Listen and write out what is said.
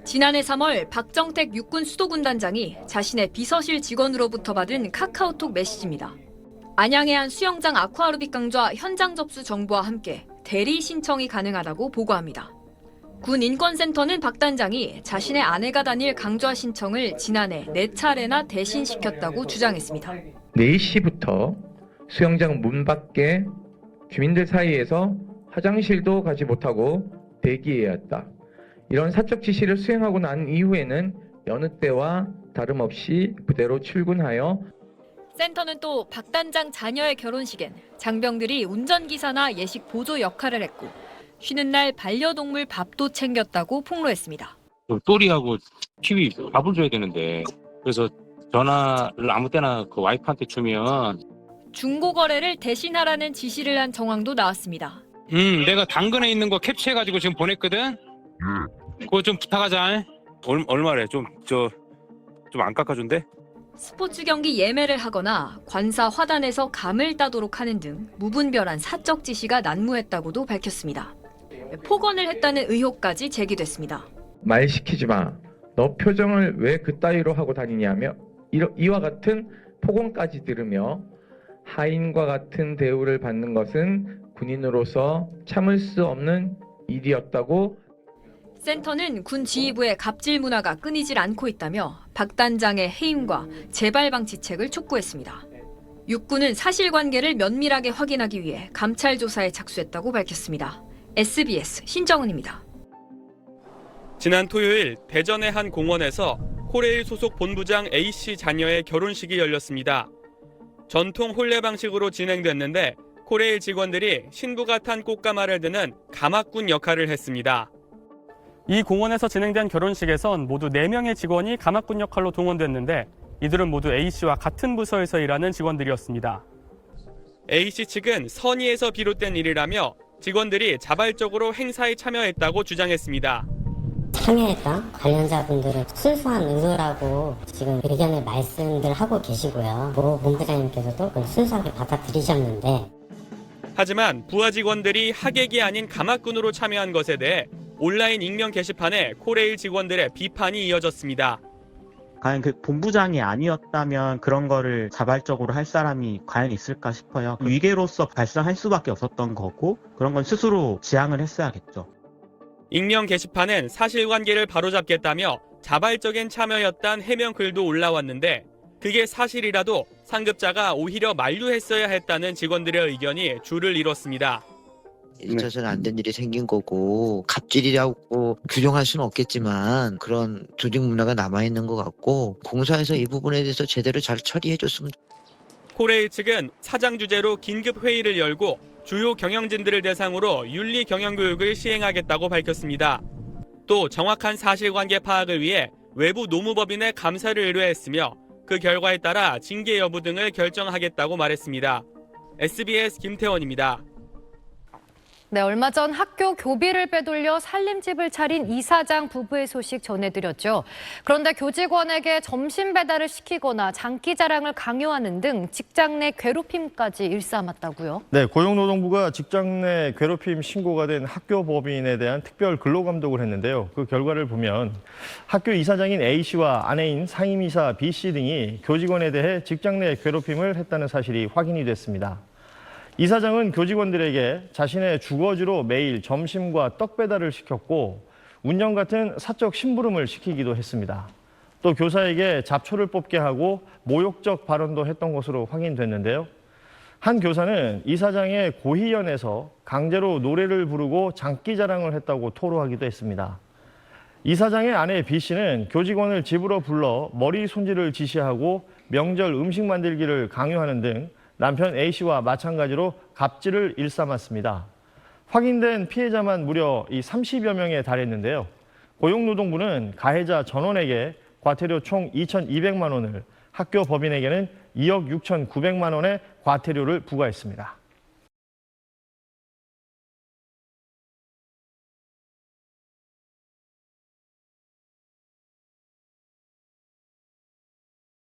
지난해 3월 박정택 육군 수도군단장이 자신의 비서실 직원으로부터 받은 카카오톡 메시지입니다. 안양의 한 수영장 아쿠아로빅 강좌 현장 접수 정보와 함께 대리 신청이 가능하다고 보고합니다. 군 인권센터는 박 단장이 자신의 아내가 다닐 강좌 신청을 지난해 4차례나 대신 시켰다고 주장했습니다. 4시부터 수영장 문 밖에 주민들 사이에서 화장실도 가지 못하고 대기해야 했다. 이런 사적 지시를 수행하고 난 이후에는 여느 때와 다름없이 그대로 출근하여 센터는 또 박 단장 자녀의 결혼식엔 장병들이 운전기사나 예식 보조 역할을 했고 쉬는 날 반려동물 밥도 챙겼다고 폭로했습니다. 또리하고 TV 밥을 줘야 되는데 그래서 전화를 아무 때나 그 와이프한테 주면 중고 거래를 대신하라는 지시를 한 정황도 나왔습니다. 내가 당근에 있는 거 캡처해가지고 지금 보냈거든. 그거 좀 부탁하자. 얼마래? 좀 안 깎아준대? 스포츠 경기 예매를 하거나 관사 화단에서 감을 따도록 하는 등 무분별한 사적 지시가 난무했다고도 밝혔습니다. 폭언을 했다는 의혹까지 제기됐습니다. 말 시키지 마. 너 표정을 왜 그따위로 하고 다니냐며 이와 같은 폭언까지 들으며 하인과 같은 대우를 받는 것은 군인으로서 참을 수 없는 일이었다고. 센터는 군 지휘부의 갑질 문화가 끊이질 않고 있다며 박 단장의 해임과 재발 방지책을 촉구했습니다. 육군은 사실관계를 면밀하게 확인하기 위해 감찰 조사에 착수했다고 밝혔습니다. SBS 신정은입니다. 지난 토요일 대전의 한 공원에서 코레일 소속 본부장 A씨 자녀의 결혼식이 열렸습니다. 전통 혼례 방식으로 진행됐는데 코레일 직원들이 신부가 탄 꽃가마를 드는 가마꾼 역할을 했습니다. 이 공원에서 진행된 결혼식에선 모두 4명의 직원이 가마꾼 역할로 동원됐는데 이들은 모두 A씨와 같은 부서에서 일하는 직원들이었습니다. A씨 측은 선의에서 비롯된 일이라며 직원들이 자발적으로 행사에 참여했다고 주장했습니다. 참여했던 관련자분들은 순수한 의도라고 지금 의견을 말씀들 하고 계시고요. 모 본부장님께서도 그걸 순수하게 받아들이셨는데 하지만 부하 직원들이 하객이 아닌 가마꾼으로 참여한 것에 대해 온라인 익명 게시판에 코레일 직원들의 비판이 이어졌습니다. 과연 그 본부장이 아니었다면 그런 거를 자발적으로 할 사람이 과연 있을까 싶어요. 위계로서 발생할 수밖에 없었던 거고 그런 건 스스로 지향을 했어야겠죠. 익명 게시판은 사실관계를 바로잡겠다며 자발적인 참여였단 해명 글도 올라왔는데 그게 사실이라도 상급자가 오히려 만류했어야 했다는 직원들의 의견이 줄을 이뤘습니다. 있어서는 안 된 일이 생긴 거고 갑질이라고 규정할 수는 없겠지만 그런 조직 문화가 남아있는 것 같고 공사에서 이 부분에 대해서 제대로 잘 처리해줬으면. 코레일 측은 사장 주재로 긴급 회의를 열고 주요 경영진들을 대상으로 윤리 경영 교육을 시행하겠다고 밝혔습니다. 또 정확한 사실관계 파악을 위해 외부 노무법인에 감사를 의뢰했으며 그 결과에 따라 징계 여부 등을 결정하겠다고 말했습니다. SBS 김태원입니다. 네, 얼마 전 학교 교비를 빼돌려 살림집을 차린 이사장 부부의 소식 전해드렸죠. 그런데 교직원에게 점심 배달을 시키거나 장기 자랑을 강요하는 등 직장 내 괴롭힘까지 일삼았다고요? 네, 고용노동부가 직장 내 괴롭힘 신고가 된 학교 법인에 대한 특별 근로감독을 했는데요. 그 결과를 보면 학교 이사장인 A씨와 아내인 상임이사 B씨 등이 교직원에 대해 직장 내 괴롭힘을 했다는 사실이 확인이 됐습니다. 이 사장은 교직원들에게 자신의 주거지로 매일 점심과 떡 배달을 시켰고 운영 같은 사적 심부름을 시키기도 했습니다. 또 교사에게 잡초를 뽑게 하고 모욕적 발언도 했던 것으로 확인됐는데요. 한 교사는 이 사장의 고희연에서 강제로 노래를 부르고 장기 자랑을 했다고 토로하기도 했습니다. 이 사장의 아내 B씨는 교직원을 집으로 불러 머리 손질을 지시하고 명절 음식 만들기를 강요하는 등 남편 A씨와 마찬가지로 갑질을 일삼았습니다. 확인된 피해자만 무려 30여 명에 달했는데요. 고용노동부는 가해자 전원에게 과태료 총 2,200만 원을, 학교 법인에게는 2억 6,900만 원의 과태료를 부과했습니다.